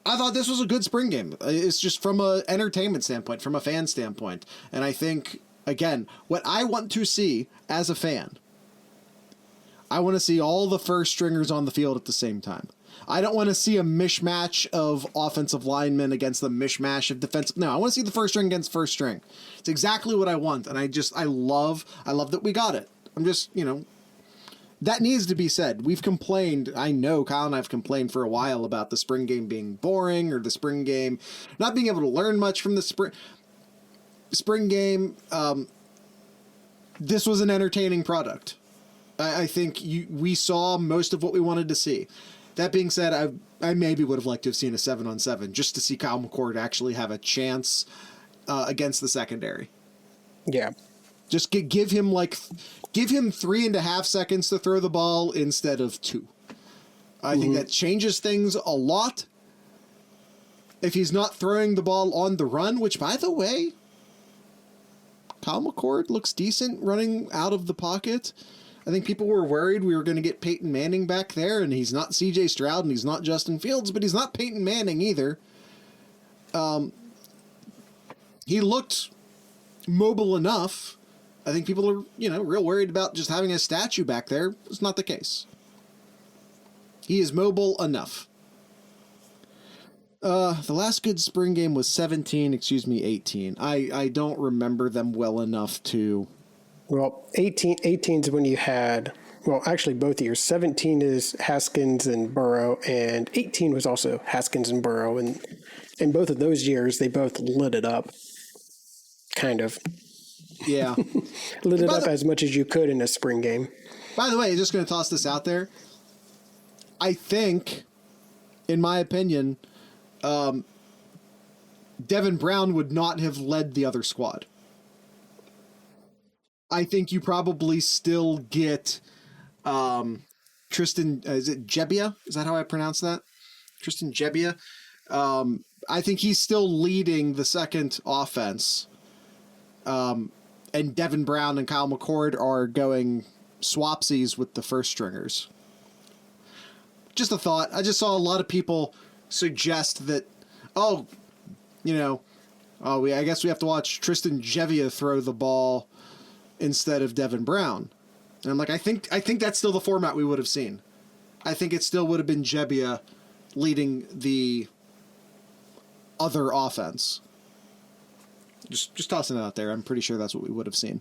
thought this was a good spring game. It's just from an entertainment standpoint, from a fan standpoint. And I think, again, what I want to see as a fan, I want to see all the first stringers on the field at the same time. I don't want to see a mishmash of offensive linemen against the mishmash of defensive. No, I want to see the first string against first string. It's exactly what I want. And I love that we got it. I'm just, that needs to be said. We've complained. I know Kyle and I have complained for a while about the spring game being boring or the spring game not being able to learn much from the spring game. This was an entertaining product. I think we saw most of what we wanted to see. That being said, I maybe would have liked to have seen a 7-on-7 just to see Kyle McCord actually have a chance against the secondary. Yeah. Just give him 3.5 seconds to throw the ball instead of 2. I think that changes things a lot. If he's not throwing the ball on the run, which, by the way, Kyle McCord looks decent running out of the pocket. I think people were worried we were going to get Peyton Manning back there, and he's not C.J. Stroud, and he's not Justin Fields, but he's not Peyton Manning either. He looked mobile enough. I think people are, real worried about just having a statue back there. It's not the case. He is mobile enough. The last good spring game was 18. I don't remember them well enough to... Well, 18 is when you had, well, actually both years. 17 is Haskins and Burrow, and 18 was also Haskins and Burrow. And in both of those years, they both lit it up, kind of. Yeah. Lit it up as much as you could in a spring game. By the way, just going to toss this out there. I think, in my opinion, Devin Brown would not have led the other squad. I think you probably still get Tristan, is it Gebbia? Is that how I pronounce that? Tristan Gebbia. I think he's still leading the second offense. And Devin Brown and Kyle McCord are going swapsies with the first stringers. Just a thought. I just saw a lot of people suggest that, I guess we have to watch Tristan Gebbia throw the ball instead of Devin Brown. And I'm like, I think that's still the format we would have seen. I think it still would have been Gebbia leading the other offense. Just tossing it out there. I'm pretty sure that's what we would have seen.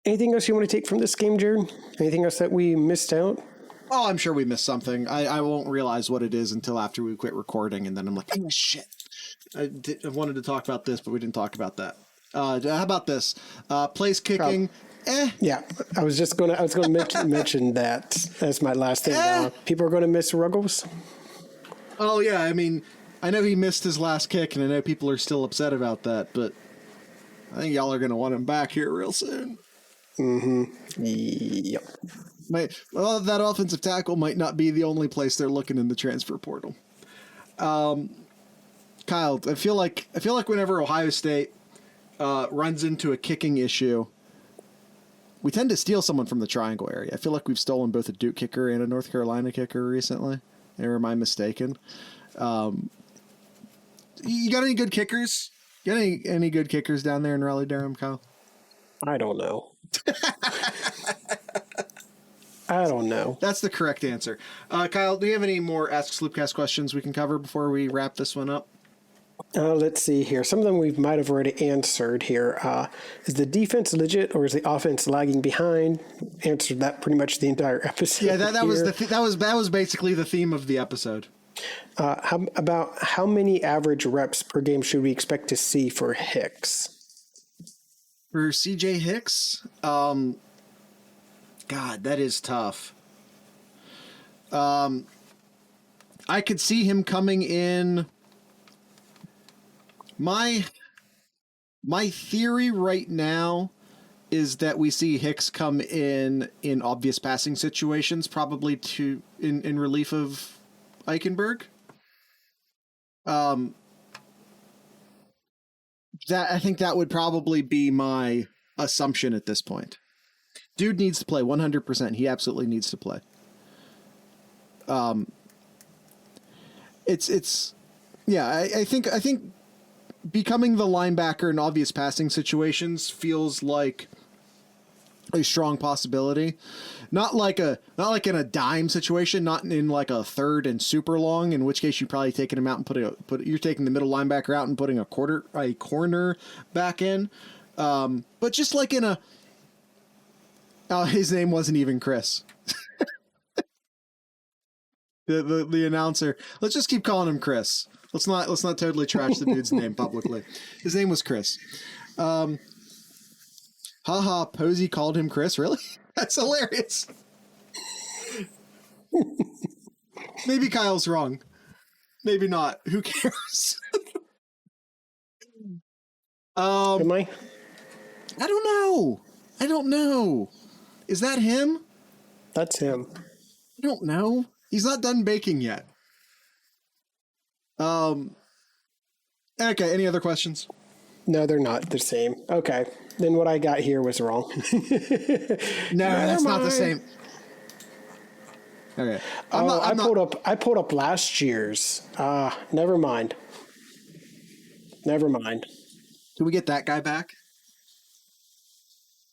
Anything else you want to take from this game, Jared? Anything else that we missed out? Oh, I'm sure we missed something. I won't realize what it is until after we quit recording, and then I'm like, oh, shit. I wanted to talk about this, but we didn't talk about that. How about this? Place kicking. Yeah, I was going to mention that as my last thing. People are going to miss Ruggles. Oh, yeah. I mean, I know he missed his last kick, and I know people are still upset about that, but I think y'all are going to want him back here real soon. Mm-hmm. Yep. That offensive tackle might not be the only place they're looking in the transfer portal. Kyle, I feel like whenever Ohio State runs into a kicking issue, We tend to steal someone from the triangle area. I feel like we've stolen both a Duke kicker and a North Carolina kicker recently. Or am I mistaken? You got any good kickers? Got any good kickers down there in Raleigh-Durham, Kyle? I don't know. I don't know. That's the correct answer. Kyle, do you have any more Ask Sloopcast questions we can cover before we wrap this one up? Let's see here. Some of them we might have already answered here. Is the defense legit or is the offense lagging behind? Answered that pretty much the entire episode. Yeah, that was basically the theme of the episode. How many average reps per game should we expect to see for Hicks? For CJ Hicks? God, that is tough. I could see him coming in. My theory right now is that we see Hicks come in obvious passing situations, probably in relief of Eichenberg. I think that would probably be my assumption at this point. Dude needs to play 100%. He absolutely needs to play. I think becoming the linebacker in obvious passing situations feels like a strong possibility. Not like in a dime situation, not in like a third and super long, in which case you're probably taking him out and you're taking the middle linebacker out and putting a corner back in. But just like in his name wasn't even Chris. the announcer. Let's just keep calling him Chris. Let's not totally trash the dude's name publicly. His name was Chris. Posey called him Chris. Really? That's hilarious. Maybe Kyle's wrong. Maybe not. Who cares? Am I? I don't know. Is that him? That's him. I don't know. He's not done baking yet. Okay, any other questions? No, they're not the same. Okay. Then what I got here was wrong. No, that's not the same. Okay. I pulled up last year's. Never mind. Can we get that guy back?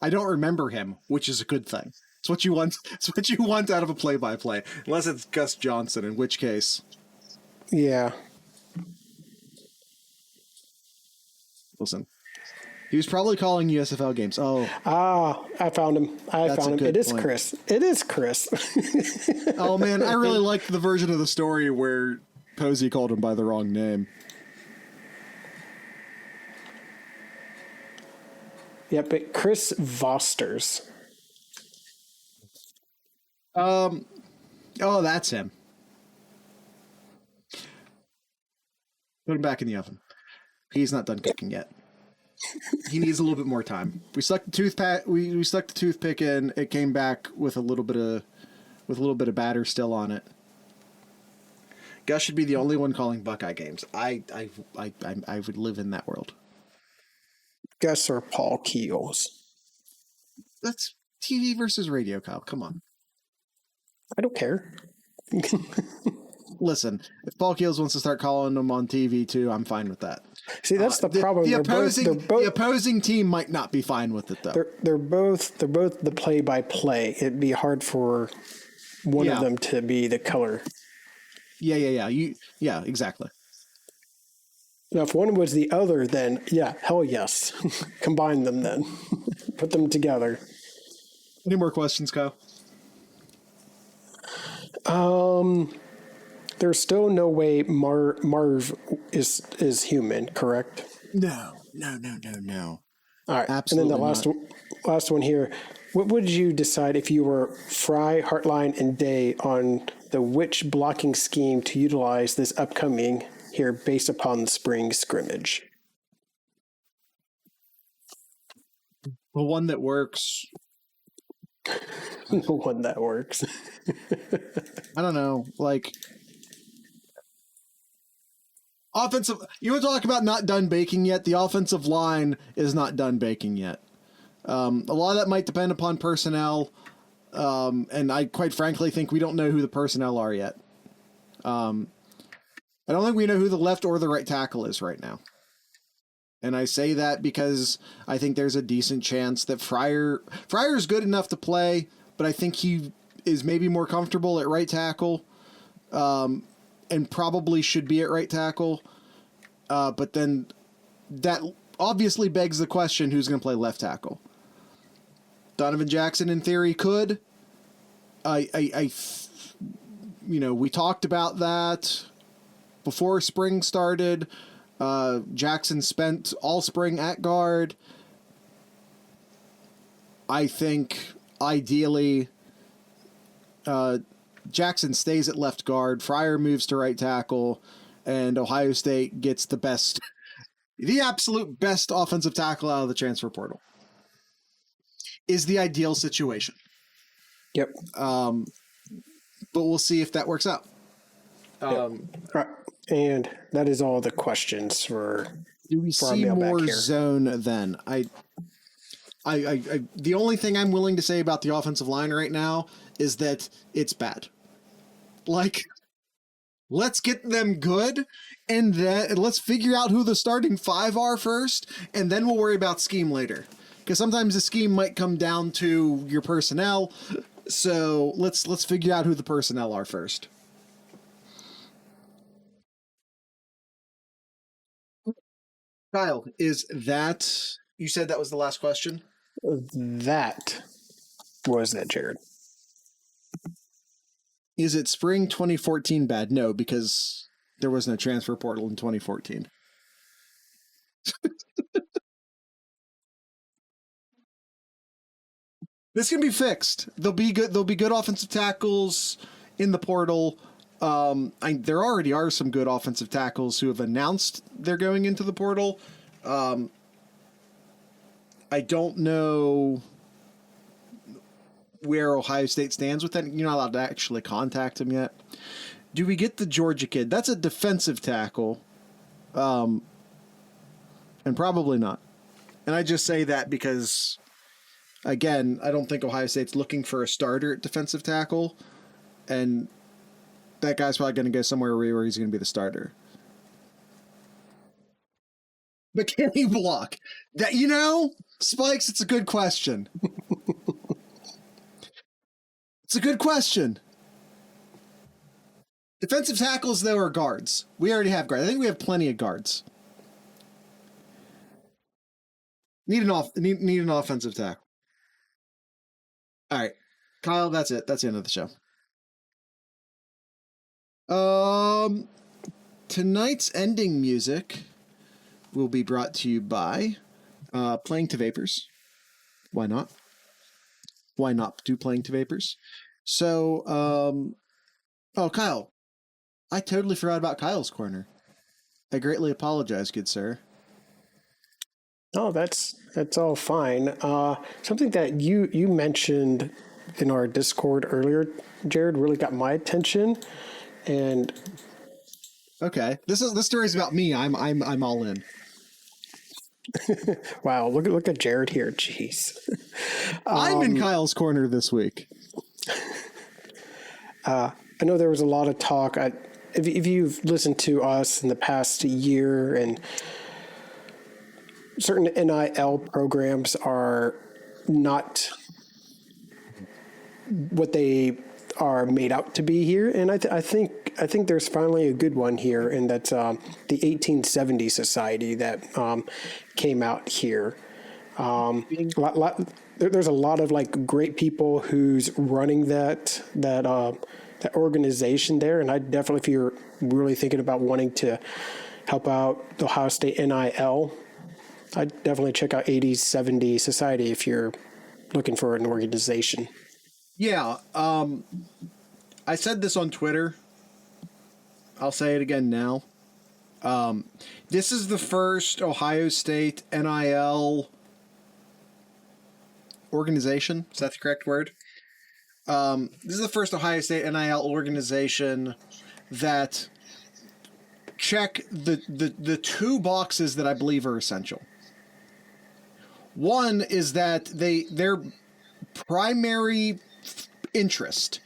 I don't remember him, which is a good thing. It's what you want. It's what you want out of a play-by-play, unless it's Gus Johnson, in which case. Yeah. Listen, he was probably calling USFL games. Oh. I found him. It is point. Chris. It is Chris. Oh, man, I really liked the version of the story where Posey called him by the wrong name. Yep, but Chris Vosters. Oh, that's him. Put him back in the oven. He's not done cooking yet. He needs a little bit more time. We stuck the toothpick in. It came back with a little bit of batter still on it. Gus should be the only one calling Buckeye games. I would live in that world. Gus or Paul Keels. That's TV versus radio, Kyle. Come on. I don't care. Listen, if Paul Keels wants to start calling them on TV too, I'm fine with that. See, that's the problem. The opposing team might not be fine with it though. They're both the play-by-play. It'd be hard for one of them to be the color. Yeah. Yeah, exactly. Now, if one was the other, then yeah, hell yes. Combine them then. Put them together. Any more questions, Kyle? There's still no way Marv is human, correct? No. All right. Absolutely. And then the last one here. What would you decide if you were Fry, Hartline, and Day on which blocking scheme to utilize this upcoming here based upon the spring scrimmage? The one that works. The one that works. I don't know. Like, offensive. You want to talk about not done baking yet? The offensive line is not done baking yet. A lot of that might depend upon personnel, and I quite frankly think we don't know who the personnel are yet. I don't think we know who the left or the right tackle is right now. And I say that because I think there's a decent chance that Fryer's good enough to play, but I think he is maybe more comfortable at right tackle, and probably should be at right tackle. But then that obviously begs the question, who's going to play left tackle? Donovan Jackson, in theory, could. We talked about that before spring started. Jackson spent all spring at guard. I think ideally Jackson stays at left guard, Fryer moves to right tackle, and Ohio State gets the absolute best offensive tackle out of the transfer portal. Is the ideal situation. Yep. But we'll see if that works out. Right. And that is all the questions for. Do we see more zone then? I the only thing I'm willing to say about the offensive line right now is that it's bad. Like, let's get them good, and then let's figure out who the starting five are first, and then we'll worry about scheme later. Because sometimes the scheme might come down to your personnel. So let's figure out who the personnel are first. Kyle, is that, you said that was the last question? That was that, Jared. Is it spring 2014 bad? No, because there was no transfer portal in 2014. This can be fixed. There'll be good offensive tackles in the portal. There already are some good offensive tackles who have announced they're going into the portal. I don't know where Ohio State stands with that. You're not allowed to actually contact him yet. Do we get the Georgia kid? That's a defensive tackle. And probably not. And I just say that because, again, I don't think Ohio State's looking for a starter at defensive tackle. And that guy's probably going to go somewhere where he's going to be the starter. But can he block? That, Spikes, it's a good question. It's a good question. Defensive tackles, though, are guards. We already have guards. I think we have plenty of guards. Need an offensive tackle. All right, Kyle, that's it. That's the end of the show. Tonight's ending music will be brought to you by Playing to Vapors. Why not? Why not do Playing to Vapors? So, Kyle, I totally forgot about Kyle's Corner. I greatly apologize, good sir. Oh, that's all fine. Something that you mentioned in our Discord earlier, Jared, really got my attention. And okay, this story's about me. I'm all in. Wow, look at Jared here. Jeez. I'm in Kyle's Corner this week. I know there was a lot of talk. If you've listened to us in the past year, and certain NIL programs are not what they are made out to be here, and I think there's finally a good one here, and that's the 1870 Society that came out here. There's a lot of like great people who's running that organization there, and I definitely, if you're really thinking about wanting to help out the Ohio State NIL, I'd definitely check out 8070 Society if you're looking for an organization. Yeah, I said this on Twitter. I'll say it again now. This is the first Ohio State NIL organization. Is that the correct word? This is the first Ohio State NIL organization that check the two boxes that I believe are essential. One is that their primary interest,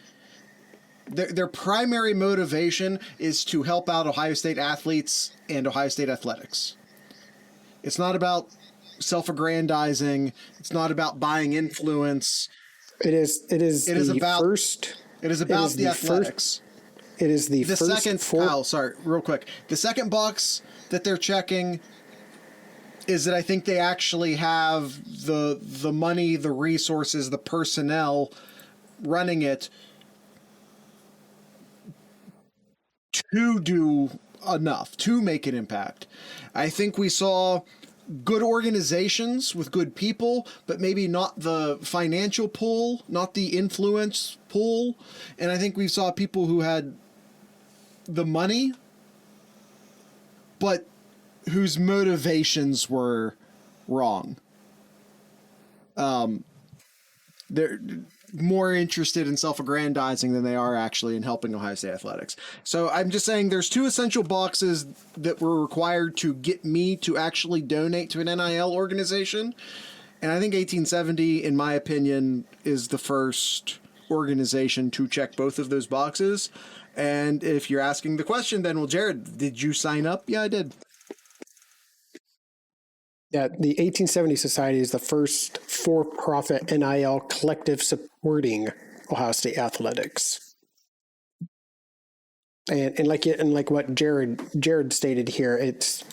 their primary motivation is to help out Ohio State athletes and Ohio State athletics. It's not about self-aggrandizing. It's not about buying influence. It is about the athletics. It is the first second. Real quick. The second box that they're checking is that I think they actually have the money, the resources, the personnel running it to do enough to make an impact. I think we saw good organizations with good people, but maybe not the financial pull, not the influence pull. And I think we saw people who had the money, but whose motivations were wrong. They're more interested in self-aggrandizing than they are actually in helping Ohio State athletics. So I'm just saying there's two essential boxes that were required to get me to actually donate to an NIL organization. And I think 1870, in my opinion, is the first organization to check both of those boxes. And if you're asking the question, then, well, Jared, did you sign up? Yeah, I did. Yeah, the 1870 Society is the first for-profit NIL collective supporting Ohio State athletics. And like what Jared stated here, it's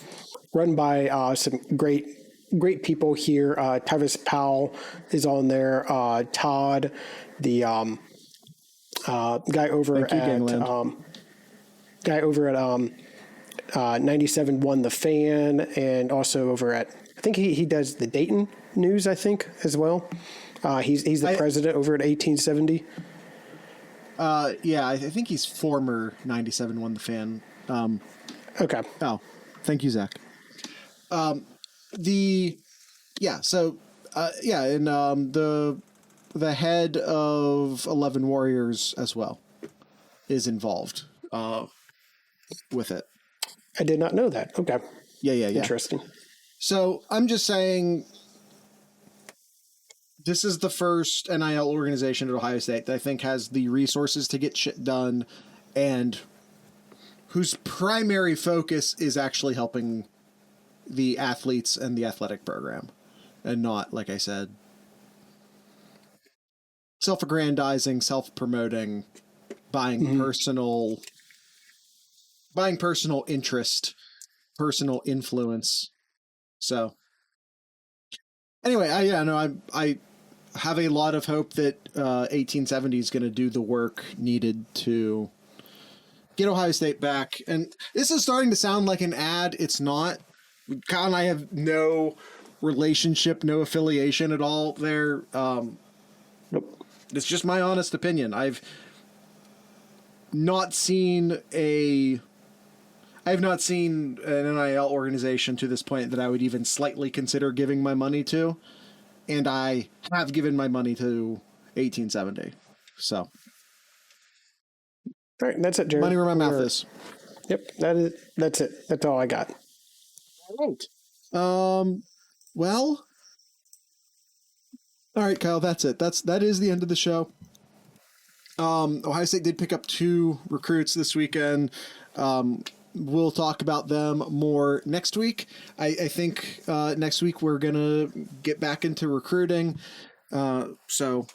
run by some great people here. Travis Powell is on there. Todd, the guy over at 97 Won the Fan, and also over at, I think he does the Dayton News, I think, as well. He's the president over at 1870. Yeah, I think he's former 97 Won the Fan. Okay. Oh, thank you, Zach. And the head of 11 Warriors as well is involved with it. I did not know that. Okay. Yeah. Interesting. So I'm just saying this is the first NIL organization at Ohio State that I think has the resources to get shit done and whose primary focus is actually helping the athletes and the athletic program and not, like I said, self-aggrandizing, self-promoting, buying personal interest, personal influence. So anyway, I have a lot of hope that 1870 is going to do the work needed to get Ohio State back. And this is starting to sound like an ad. It's not. Kyle and I have no relationship, no affiliation at all there. Nope. It's just my honest opinion. I've not seen an NIL organization to this point that I would even slightly consider giving my money to. And I have given my money to 1870. So. All right. That's it, Jared. Money where my mouth is. Yep. That's it. That's all I got. All right. Well. All right, Kyle, that's it. That is the end of the show. Ohio State did pick up 2 recruits this weekend. We'll talk about them more next week. I think next week we're going to get back into recruiting. So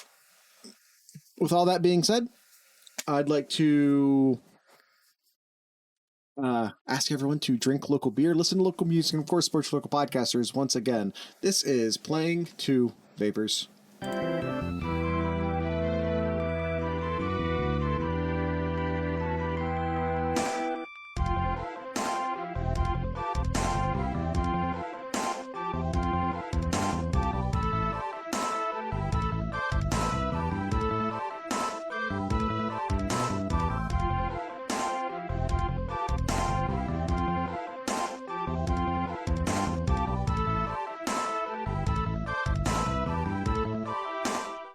with all that being said, I'd like to ask everyone to drink local beer, listen to local music, and of course, support your local podcasters. Once again, this is Playing to Vapors.